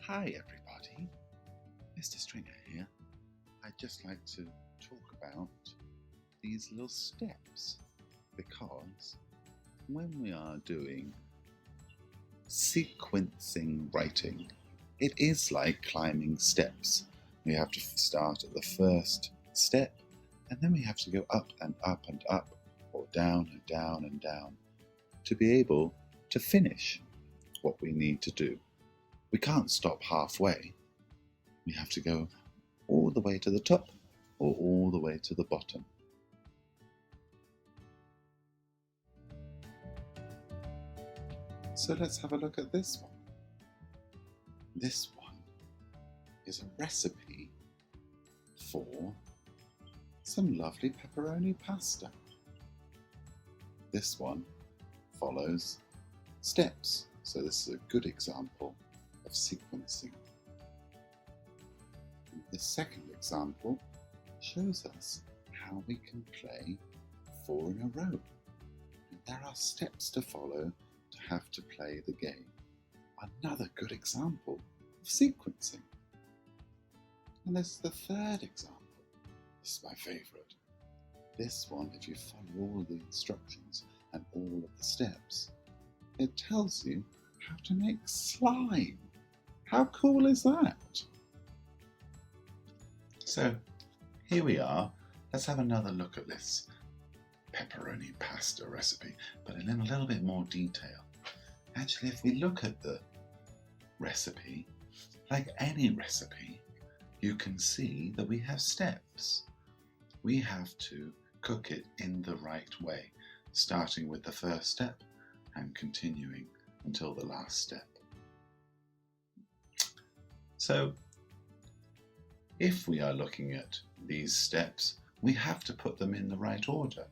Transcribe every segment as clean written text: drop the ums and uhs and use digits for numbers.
Hi everybody, Mr. Stringer here. I'd just like to talk about these little steps because when we are doing sequencing writing, it is like climbing steps. We have to start at the first step and then we have to go up and up and up, or down and down and down to be able to finish what we need to do. We can't stop halfway. We have to go all the way to the top or all the way to the bottom. So let's have a look at this one. This one is a recipe for some lovely pepperoni pasta. This one follows steps, so this is a good example of sequencing. The second example shows us how we can play 4 in a row. And there are steps to follow to have to play the game. Another good example of sequencing. And this is the third example. This is my favourite. This one, if you follow all the instructions and all of the steps, it tells you how to make slime. How cool is that? So here we are. Let's have another look at this pepperoni pasta recipe, but in a little bit more detail. Actually, if we look at the recipe, like any recipe, you can see that we have steps. We have to cook it in the right way, starting with the first step and continuing until the last step. So if we are looking at these steps, we have to put them in the right order.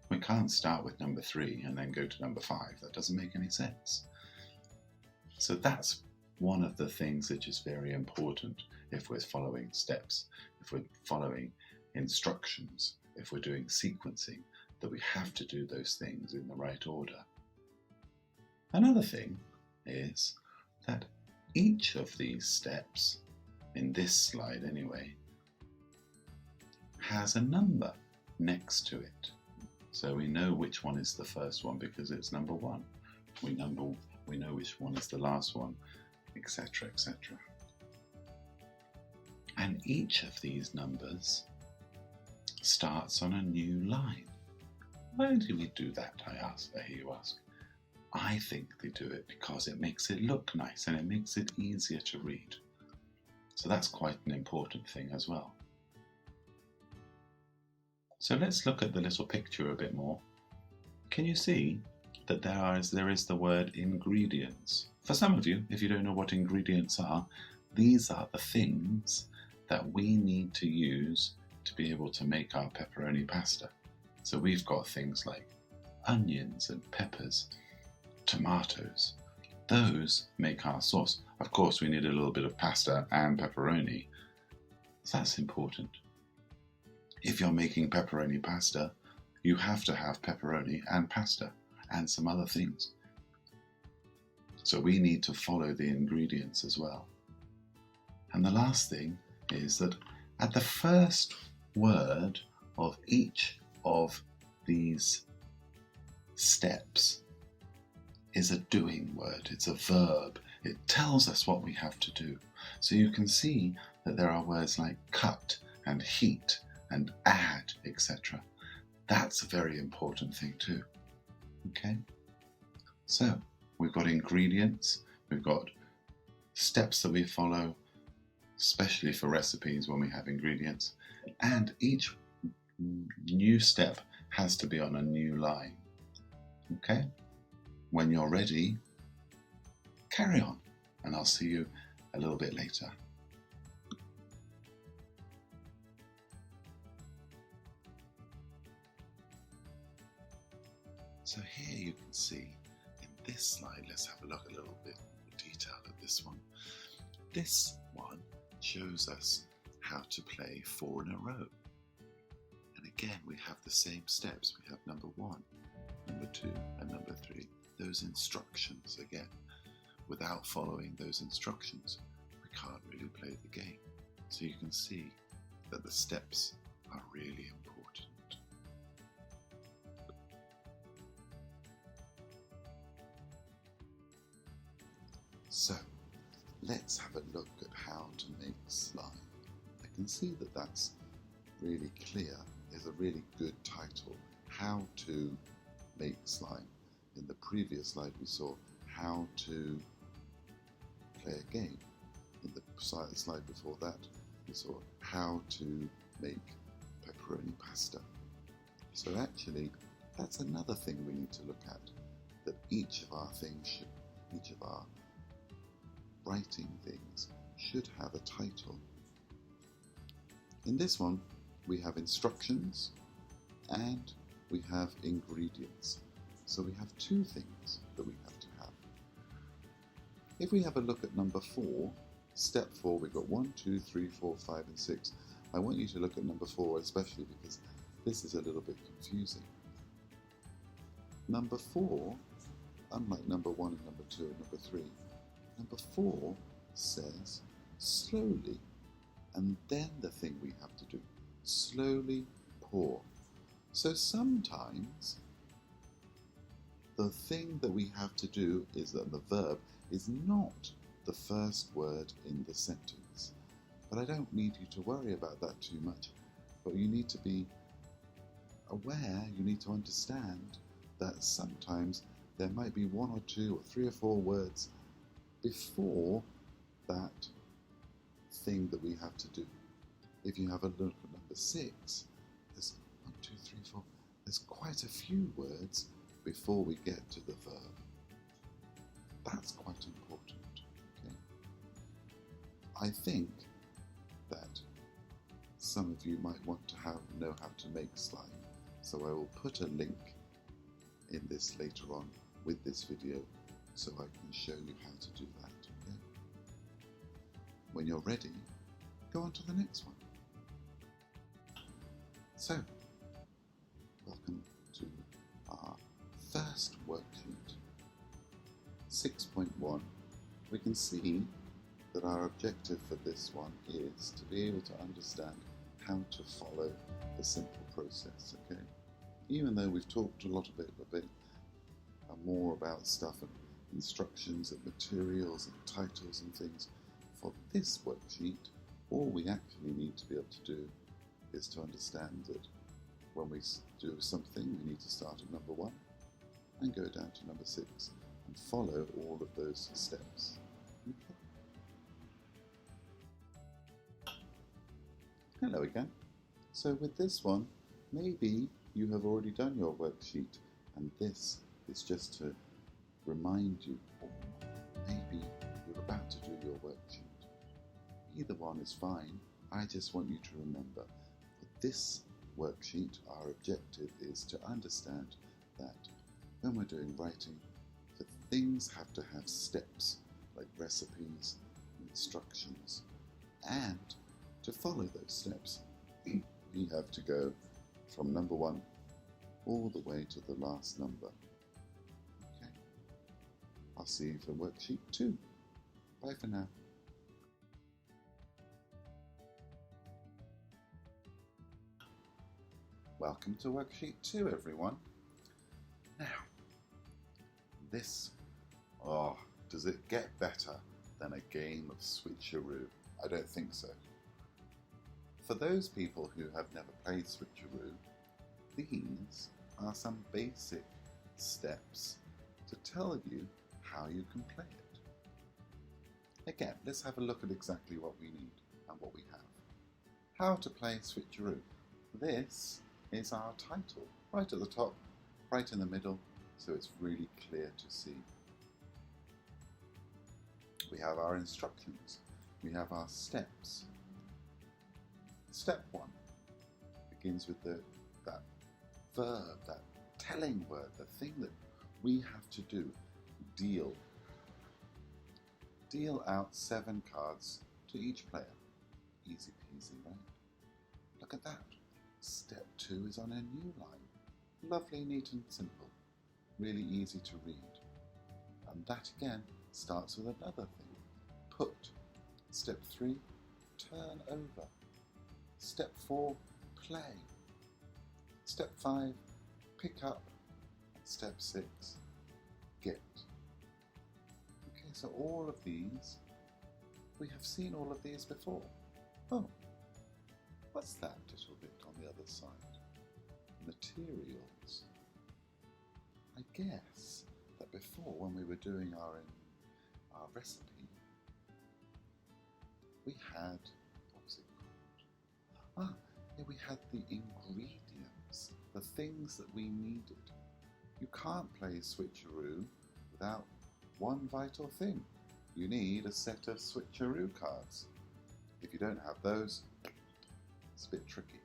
We can't start with number 3 and then go to number 5. That doesn't make any sense. So that's one of the things which is very important if we're following steps, if we're following instructions, if we're doing sequencing, that we have to do those things in the right order. Another thing is that each of these steps, in this slide anyway, has a number next to it. So we know which one is the first one because it's number 1. We know which one is the last one, etc., etc. And each of these numbers starts on a new line. Why do we do that, I hear you ask. I think they do it because it makes it look nice and it makes it easier to read. So that's quite an important thing as well. So let's look at the little picture a bit more. Can you see that there is the word ingredients? For some of you, if you don't know what ingredients are, these are the things that we need to use to be able to make our pepperoni pasta. So we've got things like onions and peppers, tomatoes. Those make our sauce. Of course, we need a little bit of pasta and pepperoni. So that's important. If you're making pepperoni pasta, you have to have pepperoni and pasta and some other things. So we need to follow the ingredients as well. And the last thing is that at the first word of each of these steps is a doing word. It's a verb. It tells us what we have to do. So you can see that there are words like cut and heat and add, etc. That's a very important thing too. Okay? So we've got ingredients, we've got steps that we follow, especially for recipes when we have ingredients, and each new step has to be on a new line. Okay? When you're ready, carry on, and I'll see you a little bit later. So here you can see in this slide, let's have a look a little bit more detail at this one. This one shows us how to play 4 in a row. And again, we have the same steps. We have number 1, number 2, and number 3. Those instructions again. Without following those instructions, can't really play the game. So you can see that the steps are really important. So let's have a look at how to make slime. I can see that that's really clear, is a really good title, How to Make Slime. In the previous slide we saw how to play a game. In the slide before that we saw how to make pepperoni pasta. So actually that's another thing we need to look at, that each of our writing things should have a title. In this one we have instructions and we have ingredients. So we have two things that we have to have. If we have a look at number 4, step 4, we've got 1, 2, 3, 4, 5 and 6. I want you to look at number 4 especially because this is a little bit confusing. Number 4, unlike number 1 and number 2 and number 3, number 4 says slowly, and then the thing we have to do, slowly pour. So sometimes the thing that we have to do is that the verb is not the first word in the sentence. But I don't need you to worry about that too much. But you need to be aware, you need to understand that sometimes there might be 1 or 2 or 3 or 4 words before that thing that we have to do. If you have a look at number 6, there's 1, 2, 3, 4, there's quite a few words before we get to the verb. That's quite important. Okay? I think that some of you might want to know how to make slime, so I will put a link in this later on with this video so I can show you how to do that. Okay? When you're ready, go on to the next one. So, welcome to our first worksheet, 6.1. We can see that our objective for this one is to be able to understand how to follow the simple process, okay? Even though we've talked a bit more about stuff and instructions and materials and titles and things, for this worksheet, all we actually need to be able to do is to understand that when we do something, we need to start at number 1 and go down to number 6 and follow all of those steps. Okay. Hello again. So with this one, maybe you have already done your worksheet and this is just to remind you, or maybe you're about to do your worksheet. Either one is fine. I just want you to remember, for this worksheet, our objective is to understand that when we're doing writing, the things have to have steps, like recipes, instructions, and to follow those steps, we have to go from number 1 all the way to the last number. Okay, I'll see you for worksheet 2. Bye for now. Welcome to worksheet 2, everyone. Now, does it get better than a game of switcheroo? I don't think so. For those people who have never played switcheroo, these are some basic steps to tell you how you can play it. Again, let's have a look at exactly what we need and what we have. How to play switcheroo. This is our title, right at the top, right in the middle, so it's really clear to see. We have our instructions, we have our steps. Step 1 begins with that verb, that telling word, the thing that we have to do, deal. Deal out 7 cards to each player. Easy peasy, right? Look at that. Step 2 is on a new line. Lovely, neat and simple. Really easy to read. And that again starts with another thing. Put. Step 3, turn over. Step 4, play. Step 5, pick up. Step 6, get. Okay, so all of these, we have seen all of these before. Oh, what's that little bit on the other side? Materials. I guess that before, when we were doing our recipe, we had, what was it called? Yeah, we had the ingredients, the things that we needed. You can't play switcheroo without one vital thing. You need a set of switcheroo cards. If you don't have those, it's a bit tricky.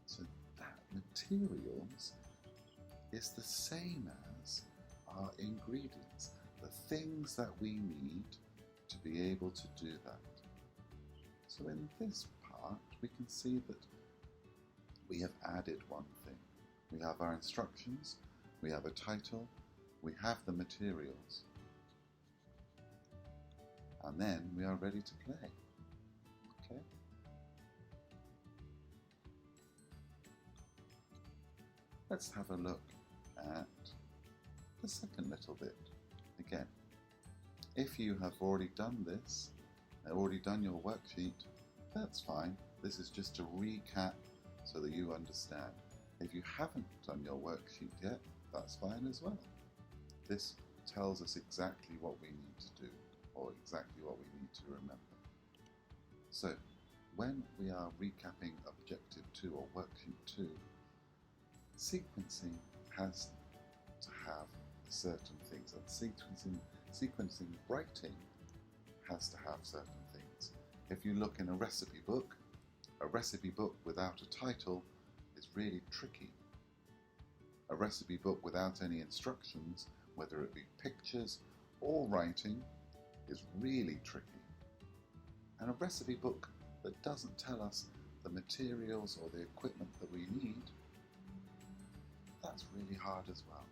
So that materials is the same as our ingredients, the things that we need to be able to do that. So in this part, we can see that we have added one thing. We have our instructions, we have a title, we have the materials, and then we are ready to play. Okay? Let's have a look at the second little bit again. If you have already done this, already done your worksheet, that's fine. This is just a recap so that you understand. If you haven't done your worksheet yet, that's fine as well. This tells us exactly what we need to do, or exactly what we need to remember. So, when we are recapping Objective 2 or Worksheet 2, sequencing has to have certain things, and sequencing writing has to have certain things. If you look in a recipe book without a title is really tricky. A recipe book without any instructions, whether it be pictures or writing, is really tricky. And a recipe book that doesn't tell us the materials or the equipment that we need, that's really hard as well.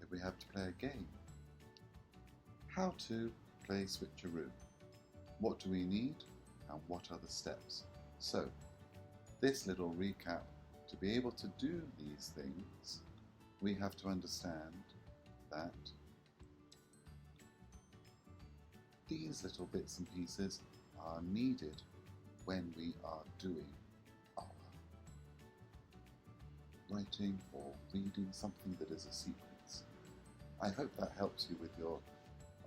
If we have to play a game, how to play switcheroo. What do we need and what are the steps? So, this little recap, to be able to do these things, we have to understand that these little bits and pieces are needed when we are doing our writing or reading something that is a sequence. I hope that helps you with your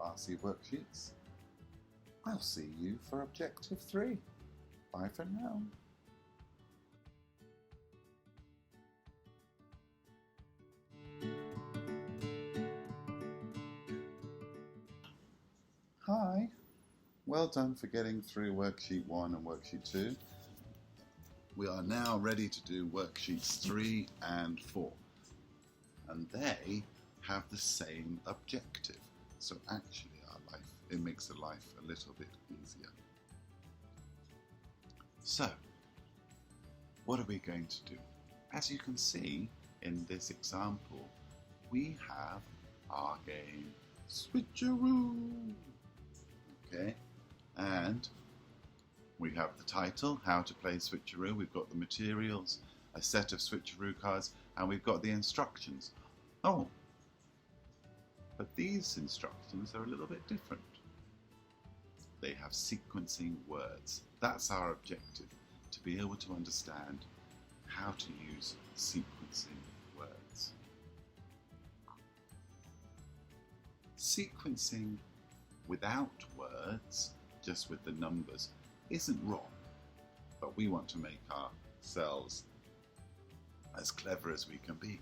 RC worksheets. I'll see you for Objective 3. Bye for now. Hi, well done for getting through Worksheet 1 and Worksheet 2. We are now ready to do Worksheets 3 and 4. And they have the same objective. So actually it makes the life a little bit easier. So, what are we going to do? As you can see in this example, we have our game Switcheroo. Okay, and we have the title, How to Play Switcheroo. We've got the materials, a set of switcheroo cards, and we've got the instructions. Oh, but these instructions are a little bit different. They have sequencing words. That's our objective, to be able to understand how to use sequencing words. Sequencing without words, just with the numbers, isn't wrong, but we want to make ourselves as clever as we can be.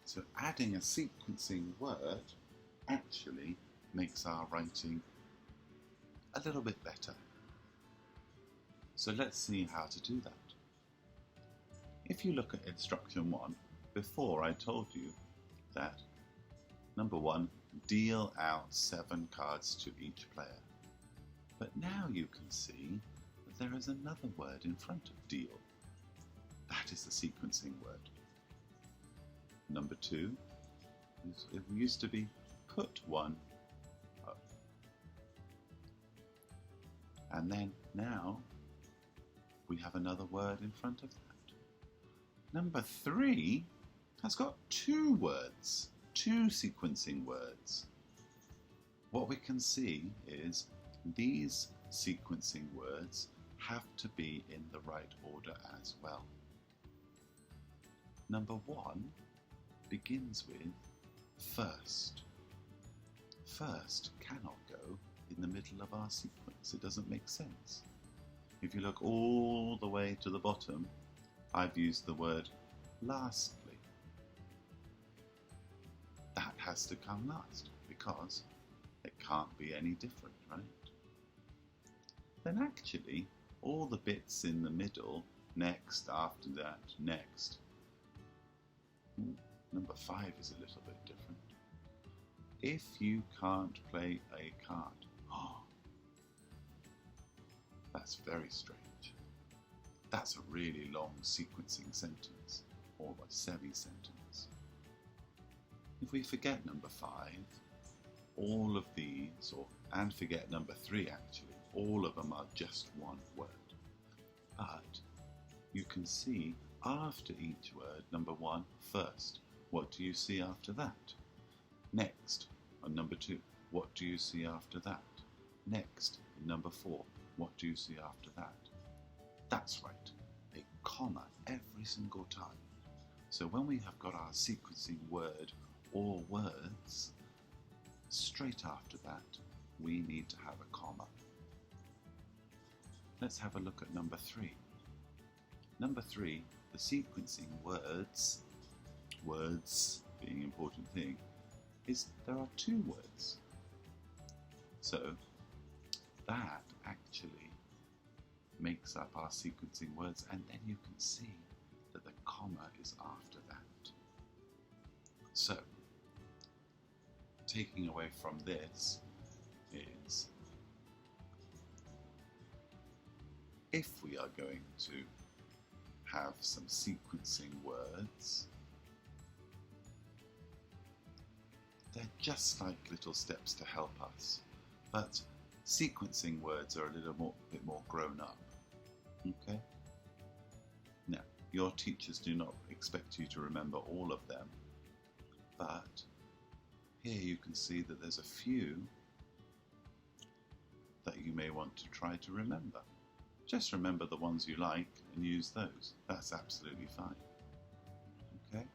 So adding a sequencing word actually makes our writing a little bit better. So let's see how to do that. If you look at instruction 1, before I told you that number 1, deal out 7 cards to each player. But now you can see that there is another word in front of deal. That is the sequencing word. Number 2, it used to be put 1 up. And then now we have another word in front of that. Number 3 has got 2 words, 2 sequencing words. What we can see is these sequencing words have to be in the right order as well. Number 1 begins with first. First cannot go in the middle of our sequence. It doesn't make sense. If you look all the way to the bottom, I've used the word lastly. That has to come last because it can't be any different, right? Then actually, all the bits in the middle, next, after that, next. Number 5 is a little bit different. If you can't play a card. That's very strange. That's a really long sequencing sentence, or a semi-sentence. If we forget number 5, all of these, and forget number 3 actually, all of them are just one word. But you can see after each word, number 1, first. What do you see after that? Next, on number 2, what do you see after that? Next, in number 4, what do you see after that? That's right, a comma every single time. So when we have got our sequencing word or words, straight after that, we need to have a comma. Let's have a look at number 3. Number 3, the sequencing words being an important thing, is there are 2 words. So that actually makes up our sequencing words, and then you can see that the comma is after that. So taking away from this is, if we are going to have some sequencing words, they're just like little steps to help us, but sequencing words are a little bit more grown up. Okay? Now, your teachers do not expect you to remember all of them, but here you can see that there's a few that you may want to try to remember. Just remember the ones you like and use those. That's absolutely fine. Okay?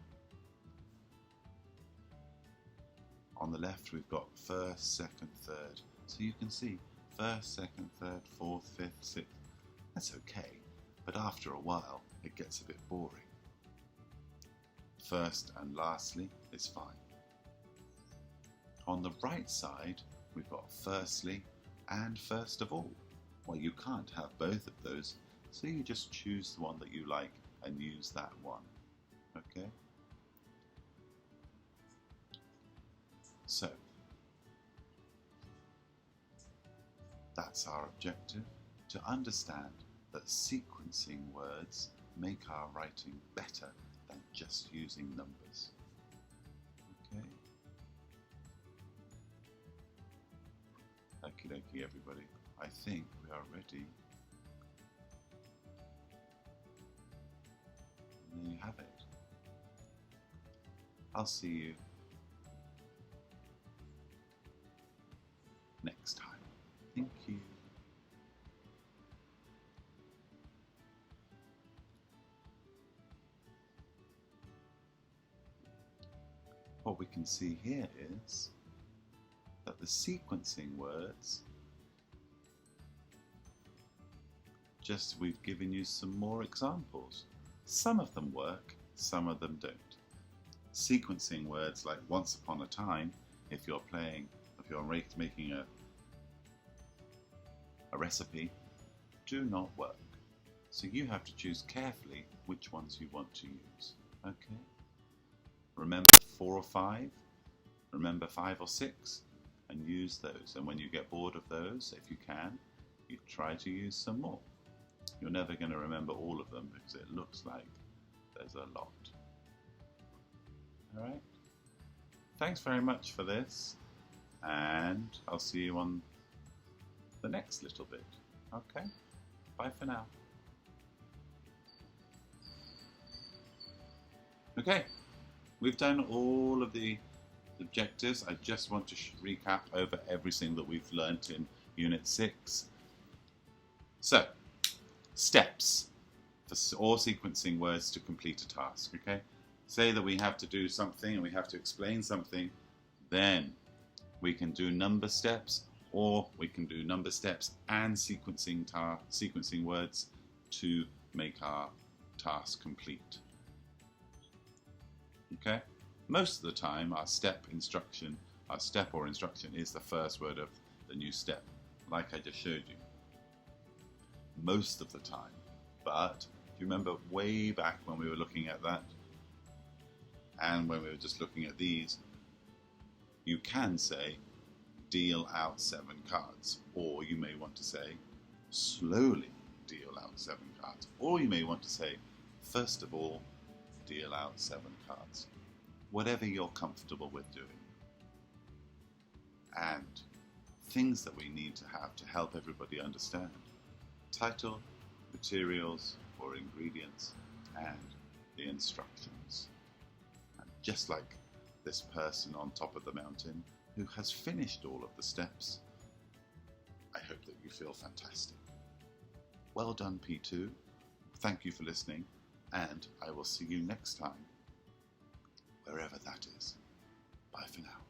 On the left we've got first, second, third. So you can see first, second, third, fourth, fifth, sixth. That's okay, but after a while it gets a bit boring. First and lastly is fine. On the right side we've got firstly and first of all. Well, you can't have both of those, so you just choose the one that you like and use that one. Okay? So that's our objective, to understand that sequencing words make our writing better than just using numbers. Okay? Okie dokie everybody, I think we are ready. And there you have it. I'll see you next time. Thank you. What we can see here is that the sequencing words, we've given you some more examples. Some of them work, some of them don't. Sequencing words like once upon a time, if you're making a recipe, do not work. So you have to choose carefully which ones you want to use. Okay? Remember 4 or 5, remember 5 or 6, and use those. And when you get bored of those, if you can, you try to use some more. You're never going to remember all of them because it looks like there's a lot. Alright? Thanks very much for this, and I'll see you on the next little bit. Okay, bye for now. Okay, we've done all of the objectives. I just want to recap over everything that we've learnt in Unit 6. So, steps for all sequencing words to complete a task, okay? Say that we have to do something and we have to explain something, then we can do number steps, or we can do number steps and sequencing words to make our task complete. Okay? Most of the time, our step or instruction is the first word of the new step, like I just showed you. Most of the time. But do you remember way back when we were looking at that, and when we were just looking at these, you can say, deal out 7 cards. Or you may want to say, slowly deal out 7 cards. Or you may want to say, first of all, deal out 7 cards. Whatever you're comfortable with doing. And things that we need to have to help everybody understand. Title, materials or ingredients, and the instructions. And just like this person on top of the mountain who has finished all of the steps, I hope that you feel fantastic. Well done, P2. Thank you for listening, and I will see you next time, wherever that is. Bye for now.